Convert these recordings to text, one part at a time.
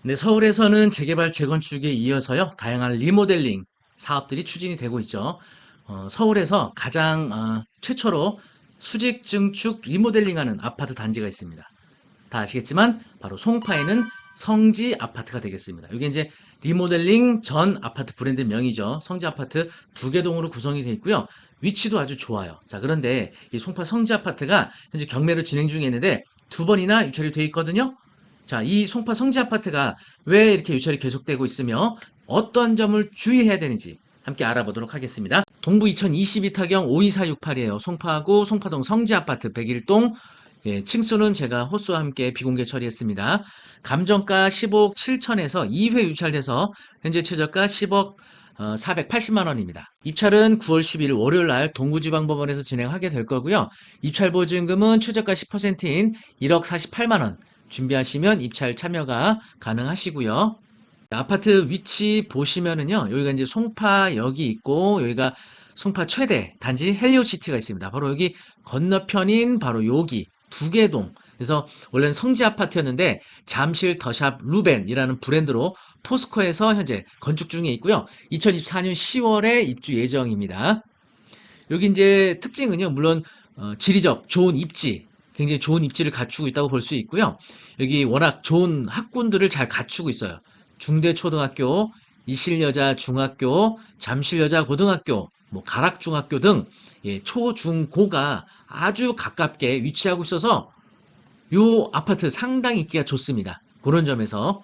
네, 서울에서는 재개발, 재건축에 이어서요, 다양한 리모델링 사업들이 추진이 되고 있죠. 서울에서 가장 최초로 수직 증축 리모델링하는 아파트 단지가 있습니다. 다 아시겠지만 바로 송파에는 성지 아파트가 되겠습니다. 이게 이제 리모델링 전 아파트 브랜드 명이죠. 성지 아파트 두 개 동으로 구성이 되어 있고요. 위치도 아주 좋아요. 자, 그런데 이 송파 성지 아파트가 현재 경매로 진행 중에 있는데 두 번이나 유찰이 되어 있거든요. 자, 이 송파 성지 아파트가 왜 이렇게 유찰이 계속되고 있으며 어떤 점을 주의해야 되는지 함께 알아보도록 하겠습니다. 동부 2022 타경 52468이에요. 송파구 송파동 성지 아파트 101동. 예, 층수는 제가 호수와 함께 비공개 처리했습니다. 감정가 10억 7천에서 2회 유찰돼서 현재 최저가 10억 480만 원입니다. 입찰은 9월 11일 월요일 날 동부지방법원에서 진행하게 될 거고요. 입찰 보증금은 최저가 10%인 1억 48만 원 준비하시면 입찰 참여가 가능하시고요. 아파트 위치 보시면은요, 여기가 이제 송파역이 있고, 여기가 송파 최대 단지 헬리오시티가 있습니다. 바로 여기 건너편인 바로 여기 두개동. 그래서 원래는 성지 아파트였는데 잠실 더샵 루벤이라는 브랜드로 포스코에서 현재 건축 중에 있고요. 2024년 10월에 입주 예정입니다. 여기 이제 특징은요, 물론 지리적 좋은 입지, 굉장히 좋은 입지를 갖추고 있다고 볼 수 있고요. 여기 워낙 좋은 학군들을 잘 갖추고 있어요. 중대초등학교, 이실여자 중학교, 잠실여자 고등학교, 뭐 가락중학교 등 예, 초, 중, 고가 아주 가깝게 위치하고 있어서 요 아파트 상당히 있기가 좋습니다. 그런 점에서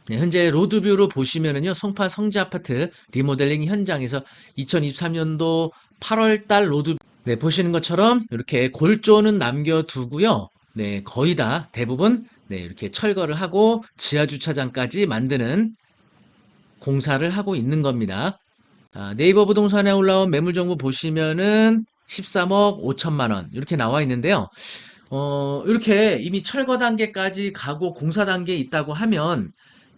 네, 현재 로드뷰로 보시면은요, 송파 성지 아파트 리모델링 현장에서 2023년도 8월 달 로드, 네, 보시는 것처럼 이렇게 골조는 남겨두고요. 네, 거의 다 대부분 네, 이렇게 철거를 하고 지하 주차장까지 만드는 공사를 하고 있는 겁니다. 네이버 부동산에 올라온 매물 정보 보시면은 13억 5천만 원 이렇게 나와 있는데요. 이렇게 이미 철거 단계까지 가고 공사 단계에 있다고 하면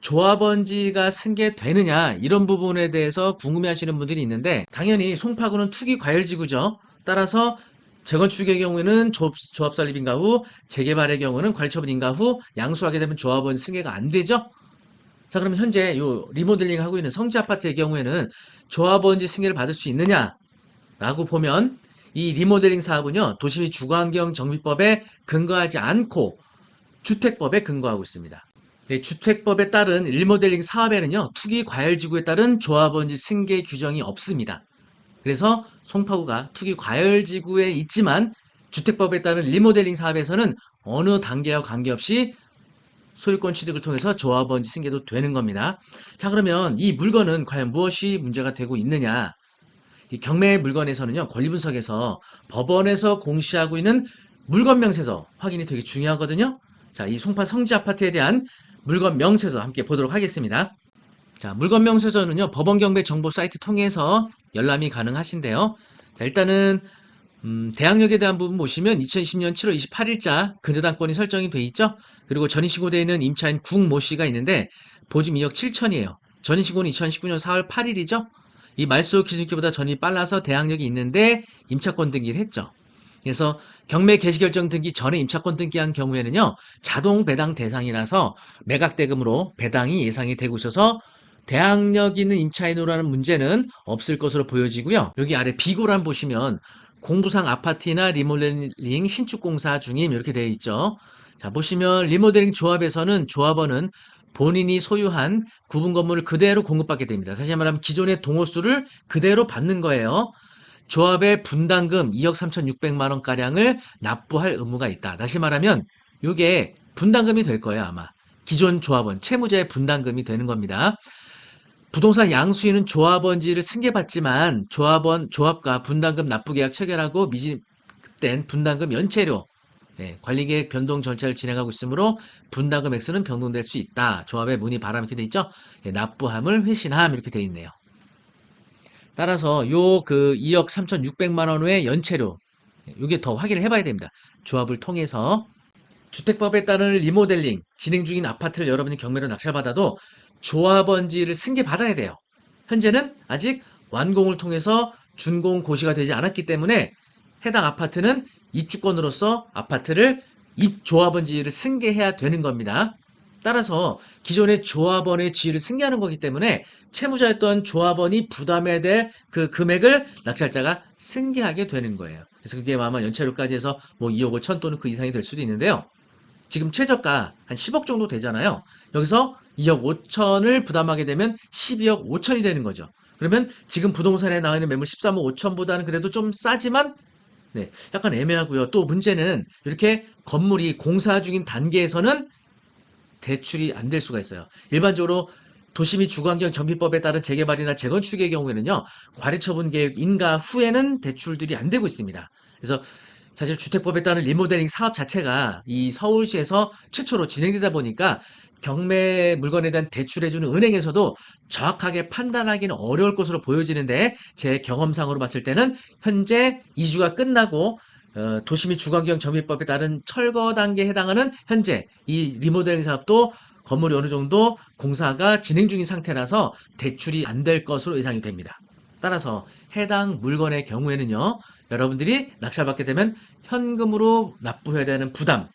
조합원지가 승계되느냐 이런 부분에 대해서 궁금해하시는 분들이 있는데 당연히 송파구는 투기 과열지구죠. 따라서 재건축의 경우에는 조합 설립인가 후 재개발의 경우는 관리처분인가 후 양수하게 되면 조합원 승계가 안 되죠. 자, 그러면 현재 요 리모델링 하고 있는 성지 아파트의 경우에는 조합원지 승계를 받을 수 있느냐라고 보면 이 리모델링 사업은요 도시 주거환경 정비법에 근거하지 않고 주택법에 근거하고 있습니다. 네, 주택법에 따른 리모델링 사업에는요 투기 과열지구에 따른 조합원지 승계 규정이 없습니다. 그래서 송파구가 투기 과열지구에 있지만 주택법에 따른 리모델링 사업에서는 어느 단계와 관계없이 소유권 취득을 통해서 조합원지 승계도 되는 겁니다. 자, 그러면 이 물건은 과연 무엇이 문제가 되고 있느냐? 이 경매 물건에서는요, 권리분석에서 법원에서 공시하고 있는 물건 명세서 확인이 되게 중요하거든요. 자, 이 송파 성지 아파트에 대한 물건 명세서 함께 보도록 하겠습니다. 자, 물건 명세서는요, 법원 경매 정보 사이트 통해서 열람이 가능하신데요. 자, 일단은 대항력에 대한 부분 보시면 2020년 7월 28일자 근저당권이 설정이 돼 있죠. 그리고 전입신고되어 있는 임차인 국모 씨가 있는데 보증 2억 7천이에요. 전입신고는 2019년 4월 8일이죠. 이 말소 기준기보다 전이 빨라서 대항력이 있는데 임차권 등기를 했죠. 그래서 경매 개시결정 등기 전에 임차권 등기한 경우에는요, 자동 배당 대상이라서 매각 대금으로 배당이 예상이 되고 있어서 대항력 있는 임차인으로 하는 문제는 없을 것으로 보여지고요. 여기 아래 비고란 보시면 공부상 아파트나 리모델링 신축 공사 중임 이렇게 되어 있죠. 자, 보시면 리모델링 조합에서는 조합원은 본인이 소유한 구분 건물을 그대로 공급받게 됩니다. 다시 말하면 기존의 동호수를 그대로 받는 거예요. 조합의 분담금 2억 3,600만 원가량을 납부할 의무가 있다. 다시 말하면 이게 분담금이 될 거예요, 아마. 기존 조합원, 채무자의 분담금이 되는 겁니다. 부동산 양수인은 조합원지를 승계받지만 조합과 분담금 납부계약 체결하고 미집된 분담금 연체료, 관리계획 변동 절차를 진행하고 있으므로 분담금 액수는 변동될 수 있다. 조합의 문의 바람 이렇게 돼 있죠. 납부함을 회신함 이렇게 돼 있네요. 따라서 요 그 2억 3,600만 원 외의 연체료, 요게 더 확인을 해봐야 됩니다. 조합을 통해서 주택법에 따른 리모델링 진행 중인 아파트를 여러분이 경매로 낙찰받아도 조합원지를 승계받아야 돼요. 현재는 아직 완공을 통해서 준공 고시가 되지 않았기 때문에 해당 아파트는 입주권으로서 아파트를 조합원지를 승계해야 되는 겁니다. 따라서 기존의 조합원의 지위를 승계하는 거기 때문에 채무자였던 조합원이 부담해야 될 그 금액을 낙찰자가 승계하게 되는 거예요. 그래서 그게 아마 연체료까지 해서 뭐 2억 5천 또는 그 이상이 될 수도 있는데요. 지금 최저가 한 10억 정도 되잖아요. 여기서 2억 5천을 부담하게 되면 12억 5천이 되는 거죠. 그러면 지금 부동산에 나와 있는 매물 13억 5천보다는 그래도 좀 싸지만 네, 약간 애매하고요. 또 문제는 이렇게 건물이 공사 중인 단계에서는 대출이 안 될 수가 있어요. 일반적으로 도시및 주거환경 정비법에 따른 재개발이나 재건축의 경우에는요, 과리처분 계획 인가 후에는 대출들이 안 되고 있습니다. 그래서 사실 주택법에 따른 리모델링 사업 자체가 이 서울시에서 최초로 진행되다 보니까 경매 물건에 대한 대출해주는 은행에서도 정확하게 판단하기는 어려울 것으로 보여지는데 제 경험상으로 봤을 때는 현재 이주가 끝나고 도시 및 주거환경 정비법에 따른 철거 단계에 해당하는 현재 이 리모델링 사업도 건물이 어느 정도 공사가 진행 중인 상태라서 대출이 안 될 것으로 예상이 됩니다. 따라서 해당 물건의 경우에는요, 여러분들이 낙찰받게 되면 현금으로 납부해야 되는 부담,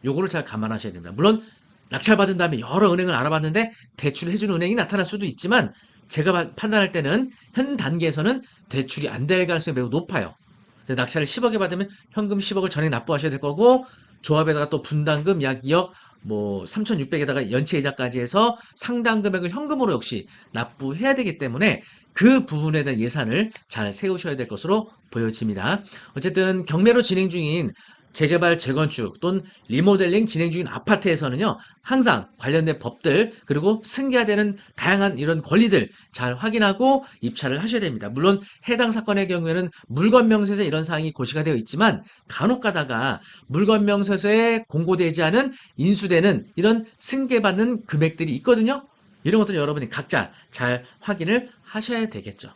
요거를 잘 감안하셔야 됩니다. 물론 낙찰받은 다음에 여러 은행을 알아봤는데 대출을 해주는 은행이 나타날 수도 있지만 제가 판단할 때는 현 단계에서는 대출이 안 될 가능성이 매우 높아요. 낙찰을 10억에 받으면 현금 10억을 전액 납부하셔야 될 거고 조합에다가 또 분담금 약 2억 뭐 3,600에다가 연체이자까지 해서 상당 금액을 현금으로 역시 납부해야 되기 때문에 그 부분에 대한 예산을 잘 세우셔야 될 것으로 보여집니다. 어쨌든 경매로 진행 중인 재개발, 재건축 또는 리모델링 진행 중인 아파트에서는요, 항상 관련된 법들, 그리고 승계되는 다양한 이런 권리들 잘 확인하고 입찰을 하셔야 됩니다. 물론 해당 사건의 경우에는 물건 명세서에 이런 사항이 고시가 되어 있지만 간혹 가다가 물건 명세서에 공고되지 않은 인수되는 이런 승계받는 금액들이 있거든요. 이런 것들은 여러분이 각자 잘 확인을 하셔야 되겠죠.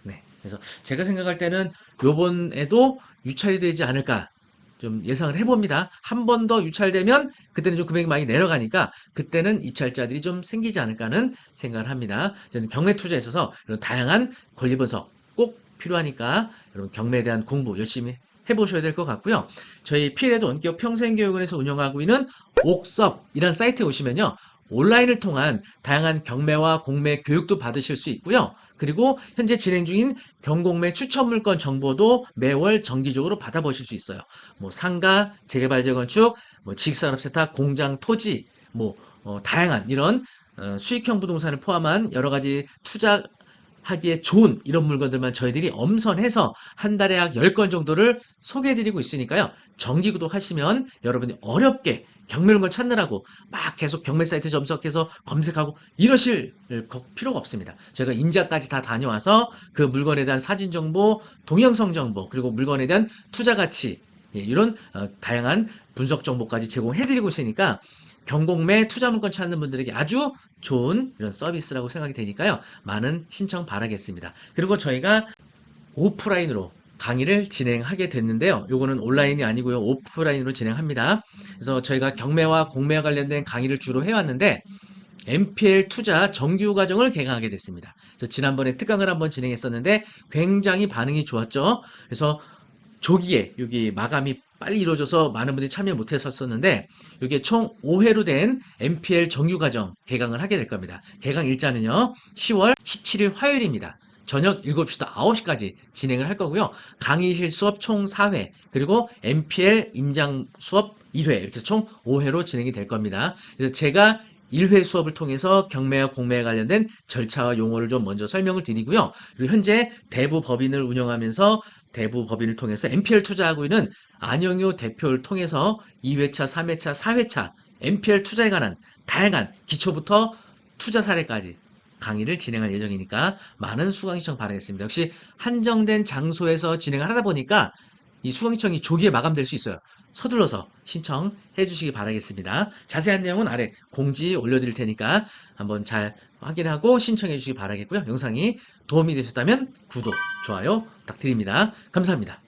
네. 그래서 제가 생각할 때는 요번에도 유찰이 되지 않을까 좀 예상을 해봅니다. 한 번 더 유찰되면 그때는 좀 금액이 많이 내려가니까 그때는 입찰자들이 좀 생기지 않을까 하는 생각을 합니다. 저는 경매 투자에 있어서 이런 다양한 권리 분석 꼭 필요하니까 여러분 경매에 대한 공부 열심히 해보셔야 될 것 같고요. 저희 피해레드 원격 평생교육원에서 운영하고 있는 옥섭이란 사이트에 오시면요. 온라인을 통한 다양한 경매와 공매 교육도 받으실 수 있고요. 그리고 현재 진행 중인 경공매 추천 물건 정보도 매월 정기적으로 받아보실 수 있어요. 뭐 상가, 재개발, 재건축, 뭐 지식산업 세탁, 공장, 토지, 뭐 다양한 이런 수익형 부동산을 포함한 여러 가지 투자하기에 좋은 이런 물건들만 저희들이 엄선해서 한 달에 약 10건 정도를 소개해드리고 있으니까요. 정기 구독하시면 여러분이 어렵게 경매 물건 찾느라고 막 계속 경매 사이트 점석해서 검색하고 이러실 필요가 없습니다. 저희가 임자까지 다 다녀와서 그 물건에 대한 사진 정보, 동영상 정보, 그리고 물건에 대한 투자 가치, 이런 다양한 분석 정보까지 제공해드리고 있으니까 경공매 투자 물건 찾는 분들에게 아주 좋은 이런 서비스라고 생각이 되니까요. 많은 신청 바라겠습니다. 그리고 저희가 오프라인으로 강의를 진행하게 됐는데요. 요거는 온라인이 아니고요. 오프라인으로 진행합니다. 그래서 저희가 경매와 공매와 관련된 강의를 주로 해왔는데 MPL 투자 정규 과정을 개강하게 됐습니다. 그래서 지난번에 특강을 한번 진행했었는데 굉장히 반응이 좋았죠. 그래서 조기에 여기 마감이 빨리 이루어져서 많은 분들이 참여 못했었는데 이게 총 5회로 된 MPL 정규 과정 개강을 하게 될 겁니다. 개강 일자는요. 10월 17일 화요일입니다. 저녁 7시부터 9시까지 진행을 할 거고요. 강의실 수업 총 4회, 그리고 MPL 임장 수업 2회, 이렇게 해서 총 5회로 진행이 될 겁니다. 그래서 제가 1회 수업을 통해서 경매와 공매에 관련된 절차와 용어를 좀 먼저 설명을 드리고요. 그리고 현재 대부 법인을 운영하면서 대부 법인을 통해서 MPL 투자하고 있는 안영효 대표를 통해서 2회차, 3회차, 4회차 MPL 투자에 관한 다양한 기초부터 투자 사례까지 강의를 진행할 예정이니까 많은 수강 신청 바라겠습니다. 역시 한정된 장소에서 진행을 하다 보니까 이 수강 신청이 조기에 마감될 수 있어요. 서둘러서 신청해 주시기 바라겠습니다. 자세한 내용은 아래 공지 올려드릴 테니까 한번 잘 확인하고 신청해 주시기 바라겠고요. 영상이 도움이 되셨다면 구독, 좋아요 부탁드립니다. 감사합니다.